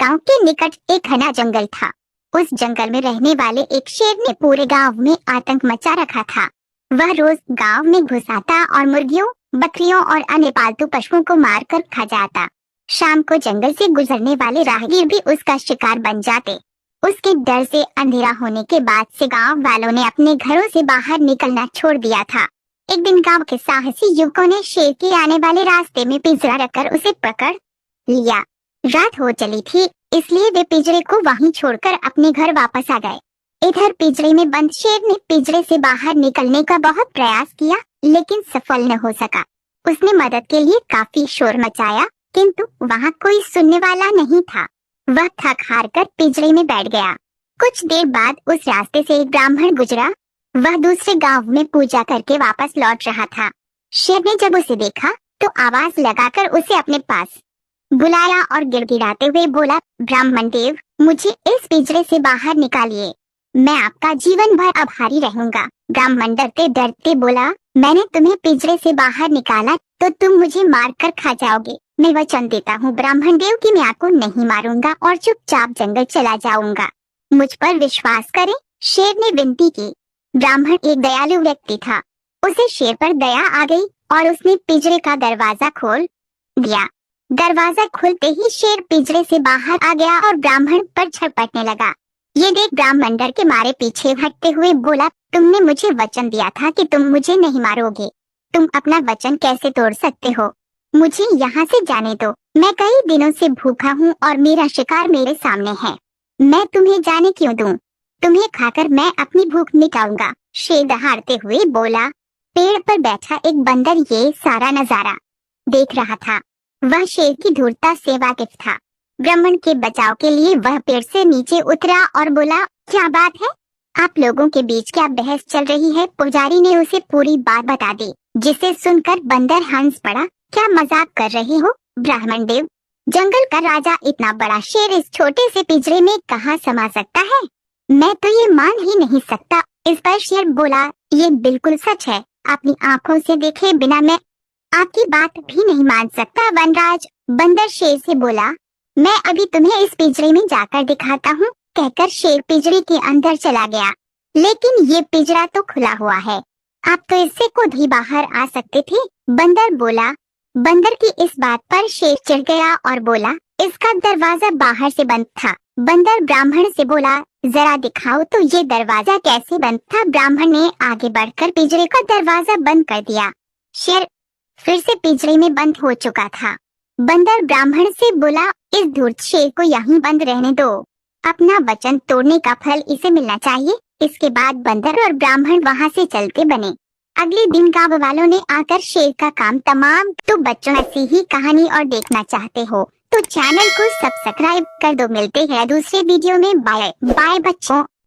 गांव के निकट एक घना जंगल था। उस जंगल में रहने वाले एक शेर ने पूरे गांव में आतंक मचा रखा था। वह रोज गांव में घुस आता और मुर्गियों, बकरियों और अन्य पालतू पशुओं को मारकर खा जाता। शाम को जंगल से गुजरने वाले राहगीर भी उसका शिकार बन जाते। उसके डर से अंधेरा होने के बाद से गांव वालों ने अपने घरों से बाहर निकलना छोड़ दिया था। एक दिन गांव के साहसी युवकों ने शेर के आने वाले रास्ते में पिंजरा रखकर उसे पकड़ लिया। रात हो चली थी, इसलिए वे पिंजरे को वहीं छोड़कर अपने घर वापस आ गए। इधर पिंजरे में बंद शेर ने पिंजरे से बाहर निकलने का बहुत प्रयास किया, लेकिन सफल न हो सका। उसने मदद के लिए काफी शोर मचाया, किंतु वहाँ कोई सुनने वाला नहीं था। वह थक हार कर पिंजरे में बैठ गया। कुछ देर बाद उस रास्ते से एक ब्राह्मण गुजरा। वह दूसरे गांव में पूजा करके वापस लौट रहा था। शेर ने जब उसे देखा तो आवाज लगाकर उसे अपने पास बुलाया और गिड़गिड़ाते हुए बोला, ब्राह्मण देव, मुझे इस पिंजरे से बाहर निकालिए। मैं आपका जीवन भर आभारी रहूंगा। ब्राह्मण डरते डरते बोला, मैंने तुम्हें पिंजरे से बाहर निकाला तो तुम मुझे मारकर खा जाओगे। मैं वचन देता हूँ ब्राह्मण देव कि मैं आपको नहीं मारूंगा और चुपचाप जंगल चला जाऊंगा। मुझ पर विश्वास करें। शेर ने विनती की। ब्राह्मण एक दयालु व्यक्ति था। उसे शेर पर दया आ गई और उसने पिंजरे का दरवाजा खोल दिया। दरवाजा खुलते ही शेर पिंजरे से बाहर आ गया और ब्राह्मण पर झपटने लगा। ये देख ब्राह्मण डर के मारे पीछे हटते हुए बोला, तुमने मुझे वचन दिया था कि तुम मुझे नहीं मारोगे। तुम अपना वचन कैसे तोड़ सकते हो? मुझे यहाँ से जाने दो। मैं कई दिनों से भूखा हूँ और मेरा शिकार मेरे सामने है। मैं तुम्हें जाने क्यों दूं? तुम्हें खाकर मैं अपनी भूख मिटाऊंगा। शेर दहाड़ते हुए बोला। पेड़ पर बैठा एक बंदर ये सारा नजारा देख रहा था। वह शेर की धूर्तता से वाकिफ था। ब्राह्मण के बचाव के लिए वह पेड़ से नीचे उतरा और बोला, क्या बात है? आप लोगों के बीच क्या बहस चल रही है? पुजारी ने उसे पूरी बात बता दी, जिसे सुनकर बंदर हंस पड़ा। क्या मजाक कर रहे हो ब्राह्मण देव? जंगल का राजा इतना बड़ा शेर इस छोटे से पिंजरे में कहाँ समा सकता है? मैं तो ये मान ही नहीं सकता। इस पर शेर बोला, ये बिल्कुल सच है। अपनी आँखों से देखे बिना मैं आपकी बात भी नहीं मान सकता वनराज। बंदर शेर से बोला, मैं अभी तुम्हें इस पिंजरे में जाकर दिखाता हूँ। कहकर शेर पिंजरे के अंदर चला गया। लेकिन ये पिंजरा तो खुला हुआ है, आप तो इससे खुद ही बाहर आ सकते थे। बंदर बोला। बंदर की इस बात पर शेर चिढ़ गया और बोला, इसका दरवाजा बाहर से बंद था। बंदर ब्राह्मण से बोला, जरा दिखाओ तो ये दरवाजा कैसे बंद था? ब्राह्मण ने आगे बढ़कर पिंजरे का दरवाजा बंद कर दिया। शेर फिर से पिंजरे में बंद हो चुका था। बंदर ब्राह्मण से बोला, इस धूर्त शेर को यहीं बंद रहने दो। अपना वचन तोड़ने का फल इसे मिलना चाहिए। इसके बाद बंदर और ब्राह्मण वहाँ से चलते बने। अगले दिन गांव वालों ने आकर शेर का काम तमाम। तो बच्चों, ऐसी ही कहानी और देखना चाहते हो तो चैनल को सब्सक्राइब कर दो। मिलते हैं दूसरे वीडियो में। बाय बाय बच्चों।